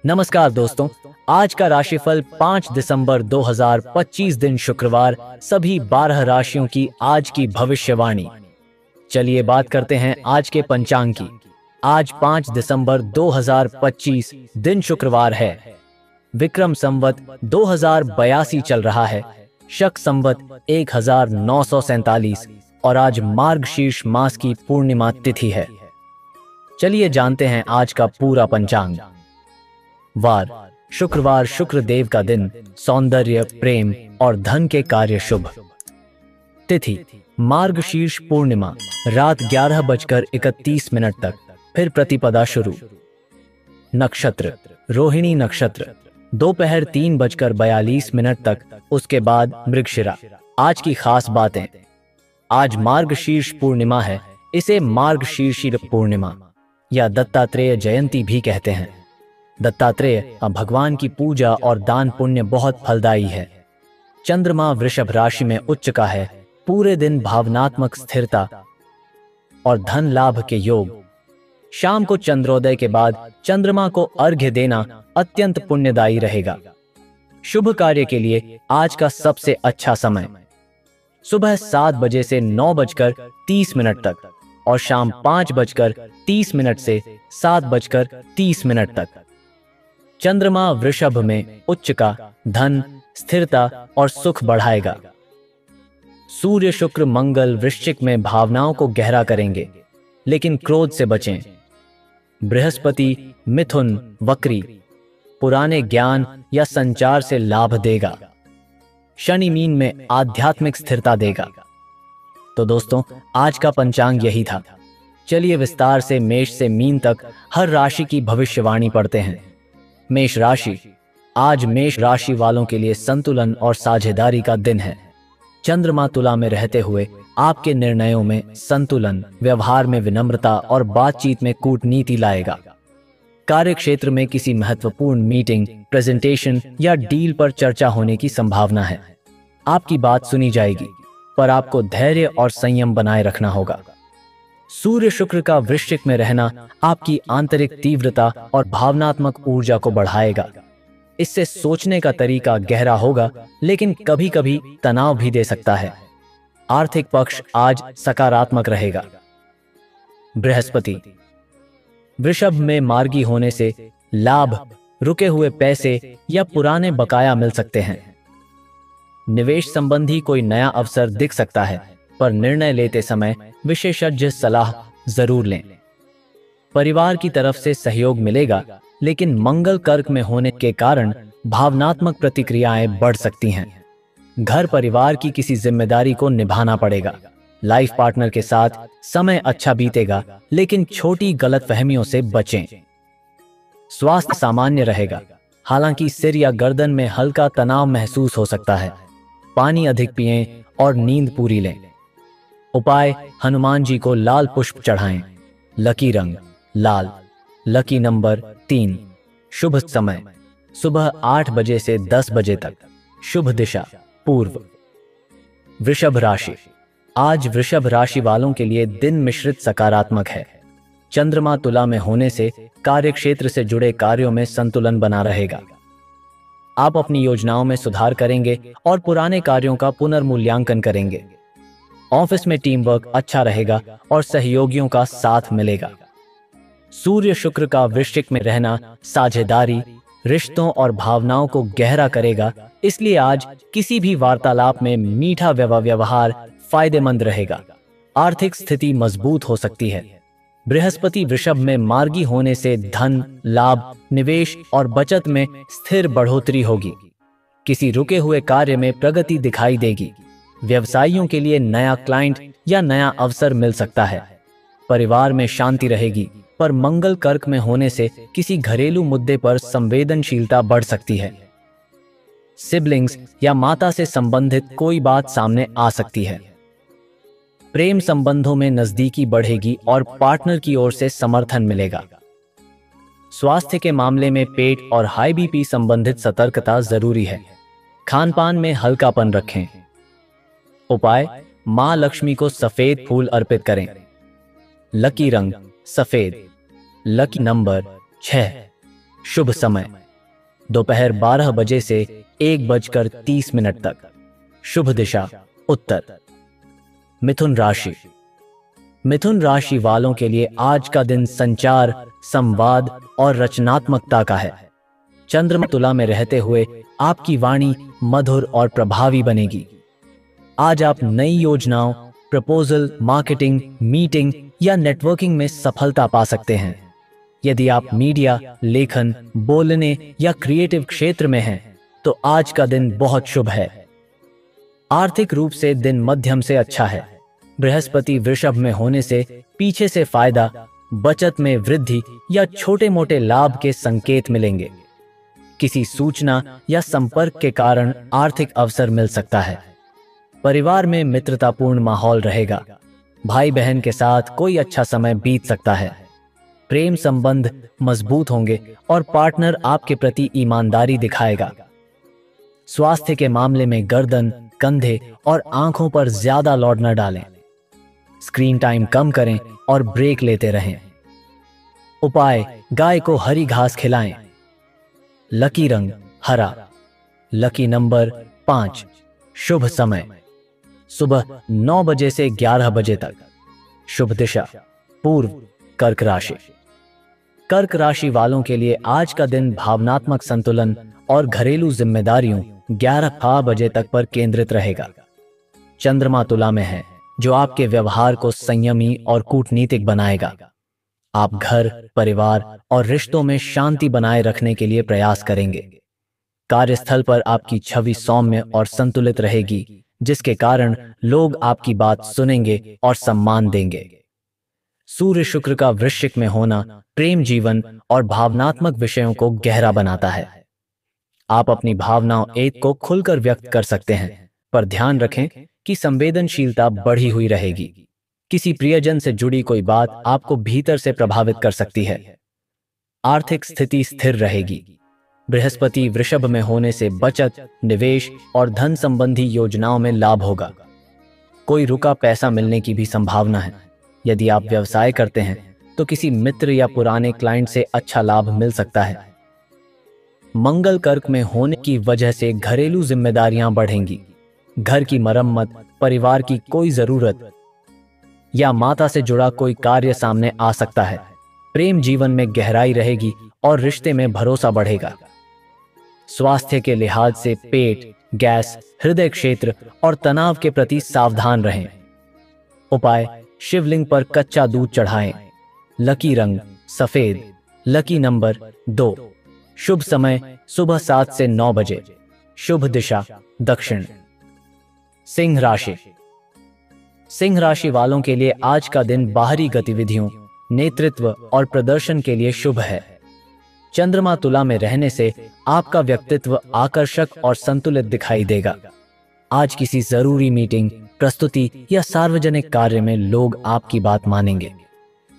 नमस्कार दोस्तों, आज का राशिफल 5 दिसंबर 2025 दिन शुक्रवार सभी 12 राशियों की आज की भविष्यवाणी। चलिए बात करते हैं आज के पंचांग की। आज 5 दिसंबर 2025 दिन शुक्रवार है। विक्रम संवत 2082 चल रहा है। शक संवत 1947 और आज मार्गशीर्ष मास की पूर्णिमा तिथि है। चलिए जानते हैं आज का पूरा पंचांग। वार शुक्रवार, शुक्र देव का दिन, सौंदर्य, प्रेम और धन के कार्य शुभ। तिथि मार्गशीर्ष पूर्णिमा रात 11:31 तक, फिर प्रतिपदा शुरू। नक्षत्र रोहिणी नक्षत्र दोपहर 3:42 तक, उसके बाद मृगशिरा। आज की खास बातें। आज मार्गशीर्ष पूर्णिमा है। इसे मार्गशीर्ष पूर्णिमा या दत्तात्रेय जयंती भी कहते हैं। दत्तात्रेय भगवान की पूजा और दान पुण्य बहुत फलदायी है। चंद्रमा वृषभ राशि में उच्च का है। पूरे दिन भावनात्मक स्थिरता और धन लाभ के योग। शाम को चंद्रोदय के बाद चंद्रमा को अर्घ्य देना अत्यंत पुण्यदायी रहेगा। शुभ कार्य के लिए आज का सबसे अच्छा समय सुबह 7 बजे से 9:30 तक और शाम 5:30 से 7:30 तक। चंद्रमा वृषभ में उच्च का धन, स्थिरता और सुख बढ़ाएगा। सूर्य, शुक्र, मंगल वृश्चिक में भावनाओं को गहरा करेंगे, लेकिन क्रोध से बचें। बृहस्पति मिथुन वक्री पुराने ज्ञान या संचार से लाभ देगा। शनि मीन में आध्यात्मिक स्थिरता देगा। तो दोस्तों, आज का पंचांग यही था। चलिए विस्तार से मेष से मीन तक हर राशि की भविष्यवाणी पढ़ते हैं। मेष राशि। आज मेष राशि वालों के लिए संतुलन और साझेदारी का दिन है। चंद्रमा तुला में रहते हुए आपके निर्णयों में संतुलन, व्यवहार में विनम्रता और बातचीत में कूटनीति लाएगा। कार्य क्षेत्र में किसी महत्वपूर्ण मीटिंग, प्रेजेंटेशन या डील पर चर्चा होने की संभावना है। आपकी बात सुनी जाएगी, पर आपको धैर्य और संयम बनाए रखना होगा। सूर्य शुक्र का वृश्चिक में रहना आपकी आंतरिक तीव्रता और भावनात्मक ऊर्जा को बढ़ाएगा। इससे सोचने का तरीका गहरा होगा, लेकिन कभी कभी तनाव भी दे सकता है। आर्थिक पक्ष आज सकारात्मक रहेगा। बृहस्पति वृषभ में मार्गी होने से लाभ, रुके हुए पैसे या पुराने बकाया मिल सकते हैं। निवेश संबंधी कोई नया अवसर दिख सकता है, पर निर्णय लेते समय विशेषज्ञ सलाह जरूर लें। परिवार की तरफ से सहयोग मिलेगा, लेकिन मंगल कर्क में होने के कारण भावनात्मक प्रतिक्रियाएं बढ़ सकती हैं। घर परिवार की किसी जिम्मेदारी को निभाना पड़ेगा। लाइफ पार्टनर के साथ समय अच्छा बीतेगा, लेकिन छोटी गलतफहमियों से बचें। स्वास्थ्य सामान्य रहेगा, हालांकि सिर या गर्दन में हल्का तनाव महसूस हो सकता है। पानी अधिक पिएं और नींद पूरी लें। उपाय हनुमान जी को लाल पुष्प चढ़ाएं। लकी रंग लाल। Lucky number 3। शुभ समय सुबह 8 बजे से 10 बजे तक। शुभ दिशा पूर्व। वृषभ राशि। आज वृषभ राशि वालों के लिए दिन मिश्रित सकारात्मक है। चंद्रमा तुला में होने से कार्यक्षेत्र से जुड़े कार्यों में संतुलन बना रहेगा। आप अपनी योजनाओं में सुधार करेंगे और पुराने कार्यों का पुनर्मूल्यांकन करेंगे। ऑफिस में टीम वर्क अच्छा रहेगा और सहयोगियों का साथ मिलेगा। सूर्य शुक्र का वृश्चिक में रहना साझेदारी, रिश्तों और भावनाओं को गहरा करेगा, इसलिए आज किसी भी वार्तालाप में मीठा व्यवहार फायदेमंद रहेगा। आर्थिक स्थिति मजबूत हो सकती है। बृहस्पति वृषभ में मार्गी होने से धन, लाभ, निवेश और बचत में स्थिर बढ़ोतरी होगी। किसी रुके हुए कार्य में प्रगति दिखाई देगी। व्यवसायियों के लिए नया क्लाइंट या नया अवसर मिल सकता है। परिवार में शांति रहेगी, पर मंगल कर्क में होने से किसी घरेलू मुद्दे पर संवेदनशीलता बढ़ सकती है। सिबलिंग्स या माता से संबंधित कोई बात सामने आ सकती है। प्रेम संबंधों में नजदीकी बढ़ेगी और पार्टनर की ओर से समर्थन मिलेगा। स्वास्थ्य के मामले में पेट और हाई बीपी संबंधित सतर्कता जरूरी है। खानपान में हल्कापन रखें। उपाय मां लक्ष्मी को सफेद फूल अर्पित करें। लकी रंग सफेद। Lucky number 6। शुभ समय दोपहर 12 बजे से 1:30 तक। शुभ दिशा उत्तर। मिथुन राशि। मिथुन राशि वालों के लिए आज का दिन संचार, संवाद और रचनात्मकता का है। चंद्रमा तुला में रहते हुए आपकी वाणी मधुर और प्रभावी बनेगी। आज आप नई योजनाओं, प्रपोजल, मार्केटिंग, मीटिंग या नेटवर्किंग में सफलता पा सकते हैं। यदि आप मीडिया, लेखन, बोलने या क्रिएटिव क्षेत्र में हैं, तो आज का दिन बहुत शुभ है। आर्थिक रूप से दिन मध्यम से अच्छा है। बृहस्पति वृषभ में होने से पीछे से फायदा, बचत में वृद्धि या छोटे मोटे लाभ के संकेत मिलेंगे। किसी सूचना या संपर्क के कारण आर्थिक अवसर मिल सकता है। परिवार में मित्रतापूर्ण माहौल रहेगा। भाई बहन के साथ कोई अच्छा समय बीत सकता है। प्रेम संबंध मजबूत होंगे और पार्टनर आपके प्रति ईमानदारी दिखाएगा। स्वास्थ्य के मामले में गर्दन, कंधे और आंखों पर ज्यादा लोड न डालें। स्क्रीन टाइम कम करें और ब्रेक लेते रहें। उपाय: गाय को हरी घास खिलाएं। लकी रंग हरा। Lucky number 5। शुभ समय सुबह 9 बजे से 11 बजे तक। शुभ दिशा पूर्व। कर्क राशि। कर्क राशि वालों के लिए आज का दिन भावनात्मक संतुलन और घरेलू जिम्मेदारियों 11 बजे तक पर केंद्रित रहेगा। चंद्रमा तुला में है, जो आपके व्यवहार को संयमी और कूटनीतिक बनाएगा। आप घर, परिवार और रिश्तों में शांति बनाए रखने के लिए प्रयास करेंगे। कार्यस्थल पर आपकी छवि सौम्य और संतुलित रहेगी, जिसके कारण लोग आपकी बात सुनेंगे और सम्मान देंगे। सूर्य शुक्र का वृश्चिक में होना प्रेम जीवन और भावनात्मक विषयों को गहरा बनाता है। आप अपनी भावनाओं एक को खुलकर व्यक्त कर सकते हैं, पर ध्यान रखें कि संवेदनशीलता बढ़ी हुई रहेगी। किसी प्रियजन से जुड़ी कोई बात आपको भीतर से प्रभावित कर सकती है। आर्थिक स्थिति स्थिर रहेगी। बृहस्पति वृषभ में होने से बचत, निवेश और धन संबंधी योजनाओं में लाभ होगा। कोई रुका पैसा मिलने की भी संभावना है। यदि आप व्यवसाय करते हैं तो किसी मित्र या पुराने क्लाइंट से अच्छा लाभ मिल सकता है। मंगल कर्क में होने की वजह से घरेलू जिम्मेदारियां बढ़ेंगी। घर की मरम्मत, परिवार की कोई जरूरत या माता से जुड़ा कोई कार्य सामने आ सकता है। प्रेम जीवन में गहराई रहेगी और रिश्ते में भरोसा बढ़ेगा। स्वास्थ्य के लिहाज से पेट, गैस, हृदय क्षेत्र और तनाव के प्रति सावधान रहें। उपाय: शिवलिंग पर कच्चा दूध चढ़ाएं। लकी रंग सफेद। Lucky number 2। शुभ समय सुबह 7 से 9 बजे। शुभ दिशा दक्षिण। सिंह राशि। सिंह राशि वालों के लिए आज का दिन बाहरी गतिविधियों, नेतृत्व और प्रदर्शन के लिए शुभ है। चंद्रमा तुला में रहने से आपका व्यक्तित्व आकर्षक और संतुलित दिखाई देगा। आज किसी जरूरी मीटिंग, प्रस्तुति या सार्वजनिक कार्य में लोग आपकी बात मानेंगे।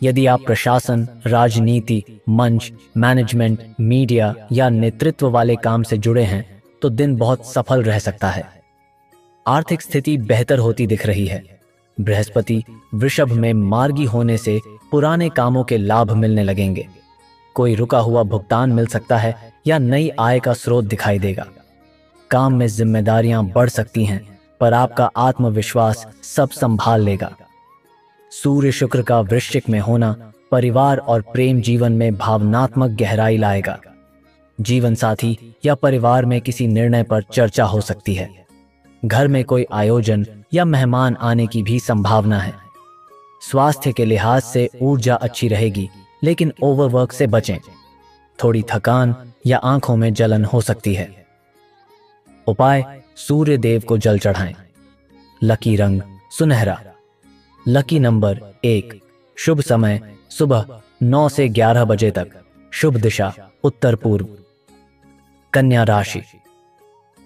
यदि आप प्रशासन, राजनीति, मंच, मैनेजमेंट, मीडिया या नेतृत्व वाले काम से जुड़े हैं, तो दिन बहुत सफल रह सकता है। आर्थिक स्थिति बेहतर होती दिख रही है। बृहस्पति वृषभ में मार्गी होने से पुराने कामों के लाभ मिलने लगेंगे। कोई रुका हुआ भुगतान मिल सकता है या नई आय का स्रोत दिखाई देगा। काम में जिम्मेदारियां बढ़ सकती हैं, पर आपका आत्मविश्वास सब संभाल लेगा। सूर्य शुक्र का वृश्चिक में होना परिवार और प्रेम जीवन में भावनात्मक गहराई लाएगा। जीवन साथी या परिवार में किसी निर्णय पर चर्चा हो सकती है। घर में कोई आयोजन या मेहमान आने की भी संभावना है। स्वास्थ्य के लिहाज से ऊर्जा अच्छी रहेगी, लेकिन ओवरवर्क से बचें। थोड़ी थकान या आंखों में जलन हो सकती है। उपाय: सूर्य देव को जल चढ़ाएं। लकी रंग सुनहरा। Lucky number 1। शुभ समय सुबह 9 से 11 बजे तक। शुभ दिशा उत्तर पूर्व। कन्या राशि।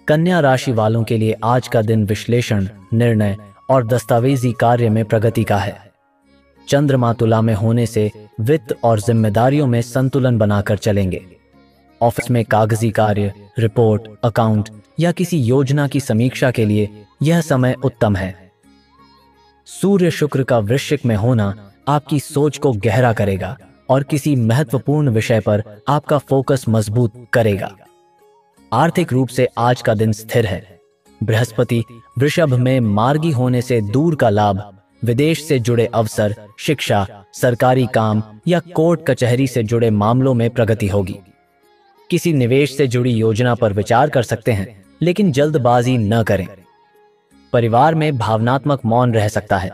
कन्या राशि वालों के लिए आज का दिन विश्लेषण, निर्णय और दस्तावेजी कार्य में प्रगति का है। चंद्रमा तुला में होने से वित्त और जिम्मेदारियों में संतुलन बनाकर चलेंगे। ऑफिस में कागजी कार्य, रिपोर्ट, अकाउंट या किसी योजना की समीक्षा के लिए यह समय उत्तम है। सूर्य शुक्र का वृश्चिक में होना आपकी सोच को गहरा करेगा और किसी महत्वपूर्ण विषय पर आपका फोकस मजबूत करेगा। आर्थिक रूप से आज का दिन स्थिर है। बृहस्पति वृषभ में मार्गी होने से दूर का लाभ, विदेश से जुड़े अवसर, शिक्षा, सरकारी काम या कोर्ट कचहरी से जुड़े मामलों में प्रगति होगी। किसी निवेश से जुड़ी योजना पर विचार कर सकते हैं, लेकिन जल्दबाजी न करें। परिवार में भावनात्मक मौन रह सकता है।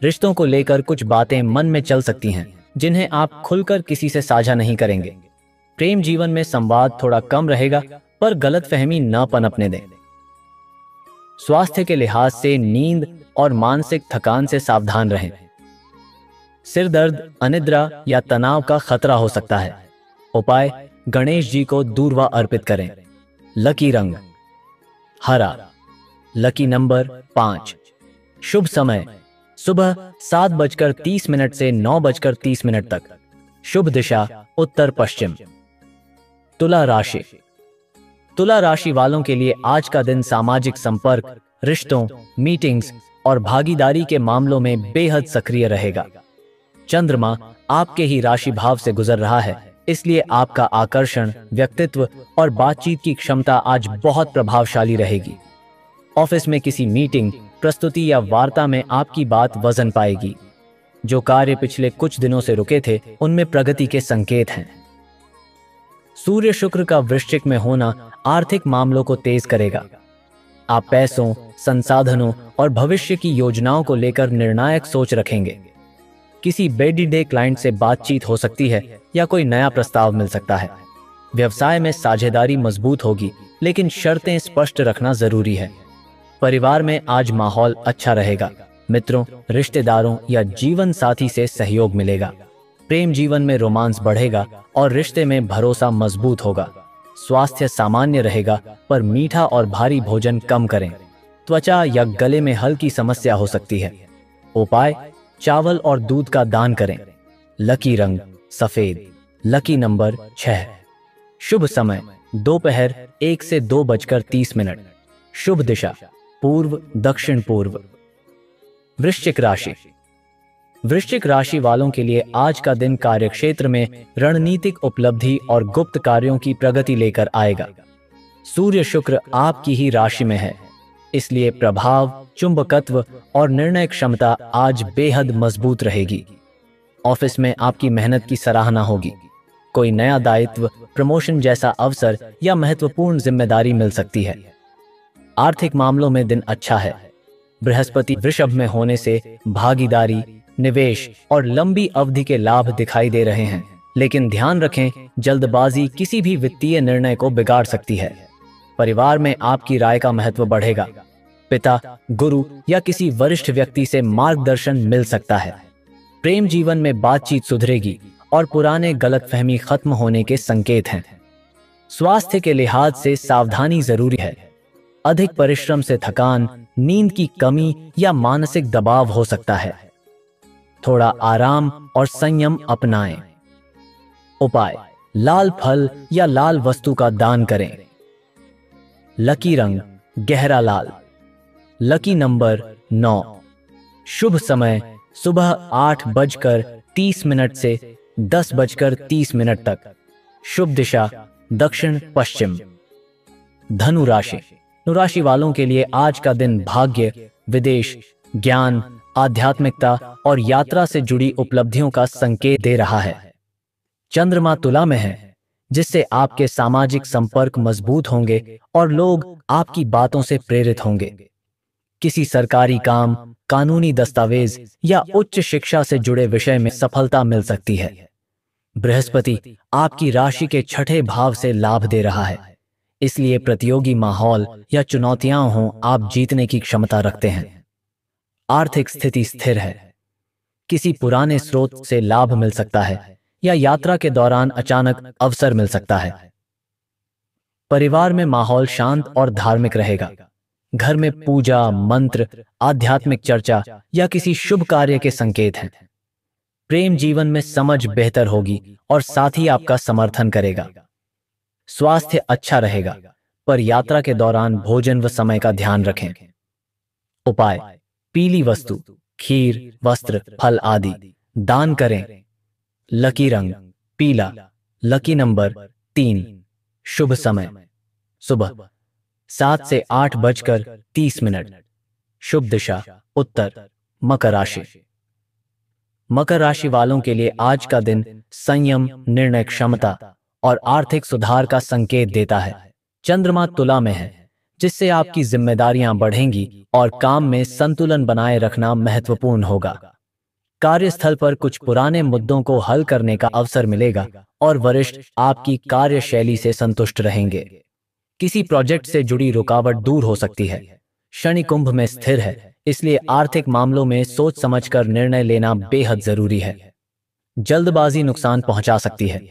रिश्तों को लेकर कुछ बातें मन में चल सकती हैं, जिन्हें आप खुलकर किसी से साझा नहीं करेंगे। प्रेम जीवन में संवाद थोड़ा कम रहेगा, पर गलतफहमी न पनपने दें। स्वास्थ्य के लिहाज से नींद और मानसिक थकान से सावधान रहें। सिर दर्द, अनिद्रा या तनाव का खतरा हो सकता है। उपाय, गणेश जी को दूर्वा अर्पित करें। लकी रंग हरा। Lucky number 5। शुभ समय सुबह 7:30 से 9:30 तक। शुभ दिशा उत्तर पश्चिम। तुला राशि। तुला राशि वालों के लिए आज का दिन सामाजिक संपर्क, रिश्तों, मीटिंग्स और भागीदारी के मामलों में बेहद सक्रिय रहेगा। चंद्रमा आपके ही राशि भाव से गुजर रहा है, इसलिए आपका आकर्षण, व्यक्तित्व और बातचीत की क्षमता आज बहुत प्रभावशाली रहेगी। ऑफिस में किसी मीटिंग, प्रस्तुति या वार्ता में आपकी बात वजन पाएगी। जो कार्य पिछले कुछ दिनों से रुके थे, उनमें प्रगति के संकेत हैं। सूर्य शुक्र का वृश्चिक में होना आर्थिक मामलों को तेज करेगा। आप पैसों, संसाधनों और भविष्य की योजनाओं को लेकर निर्णायक सोच रखेंगे। किसी बेडी डे क्लाइंट से बातचीत हो सकती है या कोई नया प्रस्ताव मिल सकता है। व्यवसाय में साझेदारी मजबूत होगी, लेकिन शर्तें स्पष्ट रखना जरूरी है। परिवार में आज माहौल अच्छा रहेगा। मित्रों, रिश्तेदारों या जीवन साथी से सहयोग मिलेगा। प्रेम जीवन में रोमांस बढ़ेगा और रिश्ते में भरोसा मजबूत होगा। स्वास्थ्य सामान्य रहेगा, पर मीठा और भारी भोजन कम करें। त्वचा या गले में हल्की समस्या हो सकती है। उपाय, चावल और दूध का दान करें। लकी रंग सफेद। Lucky number 6। शुभ समय दोपहर 1 से 2:30। शुभ दिशा पूर्व दक्षिण पूर्व। वृश्चिक राशि। वृश्चिक राशि वालों के लिए आज का दिन कार्यक्षेत्र में रणनीतिक उपलब्धि और गुप्त कार्यों की प्रगति लेकर आएगा। सूर्य शुक्र आपकी ही राशि में है, इसलिए प्रभाव, चुंबकत्व और निर्णय क्षमता आज बेहद मजबूत रहेगी। ऑफिस में आपकी मेहनत की सराहना होगी। कोई नया दायित्व, प्रमोशन जैसा अवसर या महत्वपूर्ण जिम्मेदारी मिल सकती है। आर्थिक मामलों में दिन अच्छा है। बृहस्पति वृषभ में होने से भागीदारी, निवेश और लंबी अवधि के लाभ दिखाई दे रहे हैं, लेकिन ध्यान रखें, जल्दबाजी किसी भी वित्तीय निर्णय को बिगाड़ सकती है। परिवार में आपकी राय का महत्व बढ़ेगा। पिता, गुरु या किसी वरिष्ठ व्यक्ति से मार्गदर्शन मिल सकता है। प्रेम जीवन में बातचीत सुधरेगी और पुराने गलतफहमी खत्म होने के संकेत हैं। स्वास्थ्य के लिहाज से सावधानी जरूरी है। अधिक परिश्रम से थकान, नींद की कमी या मानसिक दबाव हो सकता है। थोड़ा आराम और संयम अपनाएं। उपाय, लाल फल या लाल वस्तु का दान करें। लकी रंग गहरा लाल। Lucky number 9। शुभ समय सुबह 8:30 से 10:30 तक। शुभ दिशा दक्षिण पश्चिम। धनु राशि। धनु राशि वालों के लिए आज का दिन भाग्य, विदेश, ज्ञान, आध्यात्मिकता और यात्रा से जुड़ी उपलब्धियों का संकेत दे रहा है। चंद्रमा तुला में है, जिससे आपके सामाजिक संपर्क मजबूत होंगे और लोग आपकी बातों से प्रेरित होंगे। किसी सरकारी काम, कानूनी दस्तावेज या उच्च शिक्षा से जुड़े विषय में सफलता मिल सकती है। बृहस्पति आपकी राशि के 6ठे भाव से लाभ दे रहा है, इसलिए प्रतियोगी माहौल या चुनौतियां हों, आप जीतने की क्षमता रखते हैं। आर्थिक स्थिति स्थिर है। किसी पुराने स्रोत से लाभ मिल सकता है या यात्रा के दौरान अचानक अवसर मिल सकता है। परिवार में माहौल शांत और धार्मिक रहेगा। घर में पूजा, मंत्र, आध्यात्मिक चर्चा या किसी शुभ कार्य के संकेत हैं। प्रेम जीवन में समझ बेहतर होगी और साथी आपका समर्थन करेगा। स्वास्थ्य अच्छा रहेगा, पर यात्रा के दौरान भोजन व समय का ध्यान रखें। उपाय, पीली वस्तु, खीर, वस्त्र, फल आदि दान करें। लकी रंग पीला, लकी नंबर 3, शुभ समय सुबह 7 से 8:30, शुभ दिशा उत्तर, मकर राशि। मकर राशि वालों के लिए आज का दिन संयम, निर्णय क्षमता और आर्थिक सुधार का संकेत देता है। चंद्रमा तुला में है, जिससे आपकी जिम्मेदारियां बढ़ेंगी और काम में संतुलन बनाए रखना महत्वपूर्ण होगा। कार्यस्थल पर कुछ पुराने मुद्दों को हल करने का अवसर मिलेगा और वरिष्ठ आपकी कार्यशैली से संतुष्ट रहेंगे। किसी प्रोजेक्ट से जुड़ी रुकावट दूर हो सकती है। शनि कुंभ में स्थिर है, इसलिए आर्थिक मामलों में सोच समझकर निर्णय लेना बेहद जरूरी है। जल्दबाजी नुकसान पहुंचा सकती है।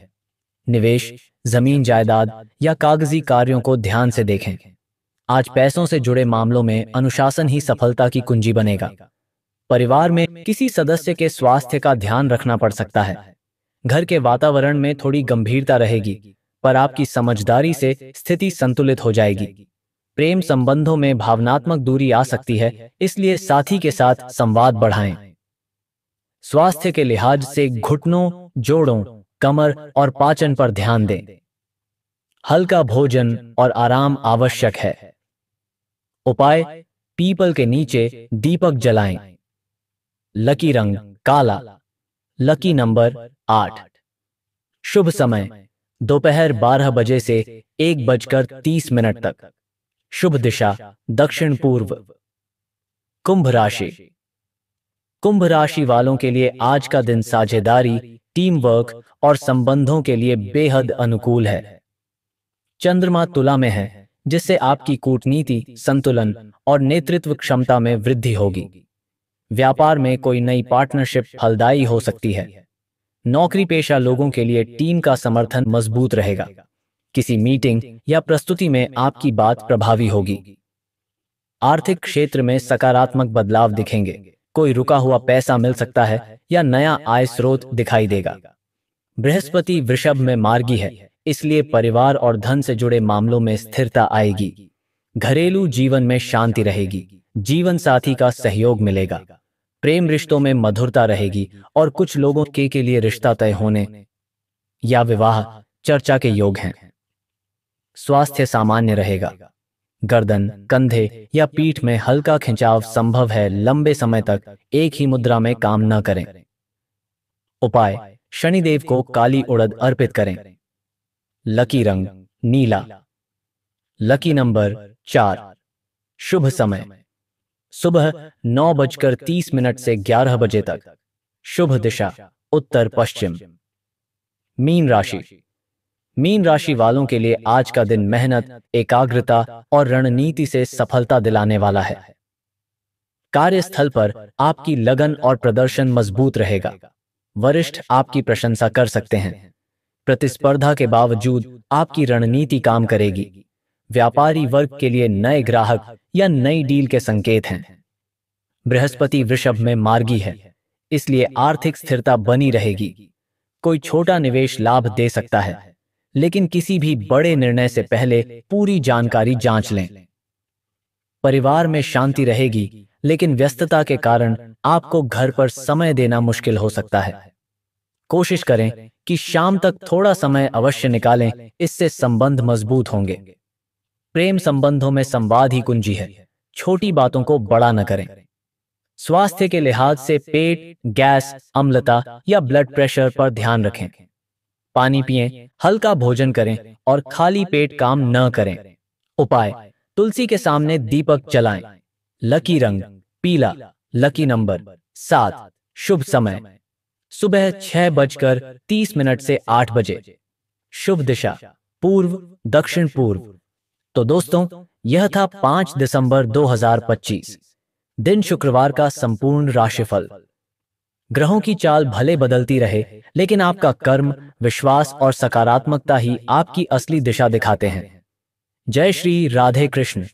निवेश, जमीन जायदाद या कागजी कार्यों को ध्यान से देखें। आज पैसों से जुड़े मामलों में अनुशासन ही सफलता की कुंजी बनेगा। परिवार में किसी सदस्य के स्वास्थ्य का ध्यान रखना पड़ सकता है। घर के वातावरण में थोड़ी गंभीरता रहेगी, पर आपकी समझदारी से स्थिति संतुलित हो जाएगी। प्रेम संबंधों में भावनात्मक दूरी आ सकती है, इसलिए साथी के साथ संवाद बढ़ाएं। स्वास्थ्य के लिहाज से घुटनों, जोड़ों, कमर और पाचन पर ध्यान दें। हल्का भोजन और आराम आवश्यक है। उपाय, पीपल के नीचे दीपक जलाएं। लकी रंग काला, लकी नंबर 8, शुभ समय दोपहर 12 बजे से 1:30 तक, शुभ दिशा दक्षिण पूर्व। कुंभ राशि। कुंभ राशि वालों के लिए आज का दिन साझेदारी, टीम वर्क और संबंधों के लिए बेहद अनुकूल है। चंद्रमा तुला में है, जिससे आपकी कूटनीति, संतुलन और नेतृत्व क्षमता में वृद्धि होगी। व्यापार में कोई नई पार्टनरशिप फलदायी हो सकती है। नौकरी पेशा लोगों के लिए टीम का समर्थन मजबूत रहेगा। किसी मीटिंग या प्रस्तुति में आपकी बात प्रभावी होगी। आर्थिक क्षेत्र में सकारात्मक बदलाव दिखेंगे। कोई रुका हुआ पैसा मिल सकता है या नया आय स्रोत दिखाई देगा। बृहस्पति वृषभ में मार्गी है, इसलिए परिवार और धन से जुड़े मामलों में स्थिरता आएगी। घरेलू जीवन में शांति रहेगी। जीवन साथी का सहयोग मिलेगा। प्रेम रिश्तों में मधुरता रहेगी और कुछ लोगों के लिए रिश्ता तय होने या विवाह चर्चा के योग हैं। स्वास्थ्य सामान्य रहेगा। गर्दन, कंधे या पीठ में हल्का खिंचाव संभव है। लंबे समय तक एक ही मुद्रा में काम न करें। उपाय, शनिदेव को काली उड़द अर्पित करें। लकी रंग नीला, लकी नंबर 4, शुभ समय सुबह 9:30 से 11 बजे तक, शुभ दिशा उत्तर पश्चिम। मीन राशि। मीन राशि वालों के लिए आज का दिन मेहनत, एकाग्रता और रणनीति से सफलता दिलाने वाला है। कार्यस्थल पर आपकी लगन और प्रदर्शन मजबूत रहेगा। वरिष्ठ आपकी प्रशंसा कर सकते हैं। प्रतिस्पर्धा के बावजूद आपकी रणनीति काम करेगी। व्यापारी वर्ग के लिए नए ग्राहक या नई डील के संकेत हैं। बृहस्पति वृषभ में मार्गी है, इसलिए आर्थिक स्थिरता बनी रहेगी। कोई छोटा निवेश लाभ दे सकता है, लेकिन किसी भी बड़े निर्णय से पहले पूरी जानकारी जांच लें। परिवार में शांति रहेगी, लेकिन व्यस्तता के कारण आपको घर पर समय देना मुश्किल हो सकता है। कोशिश करें कि शाम तक थोड़ा समय अवश्य निकालें, इससे संबंध मजबूत होंगे। प्रेम संबंधों में संवाद ही कुंजी है। छोटी बातों को बड़ा न करें। स्वास्थ्य के लिहाज से पेट, गैस, अम्लता या ब्लड प्रेशर पर ध्यान रखें। पानी पिएं, हल्का भोजन करें और खाली पेट काम न करें। उपाय, तुलसी के सामने दीपक जलाएं। लकी रंग पीला, लकी नंबर 7, शुभ समय सुबह 6:30 से 8 बजे, शुभ दिशा पूर्व दक्षिण पूर्व। तो दोस्तों, यह था 5 दिसंबर 2025 दिन शुक्रवार का संपूर्ण राशिफल। ग्रहों की चाल भले बदलती रहे, लेकिन आपका कर्म, विश्वास और सकारात्मकता ही आपकी असली दिशा दिखाते हैं। जय श्री राधे कृष्ण।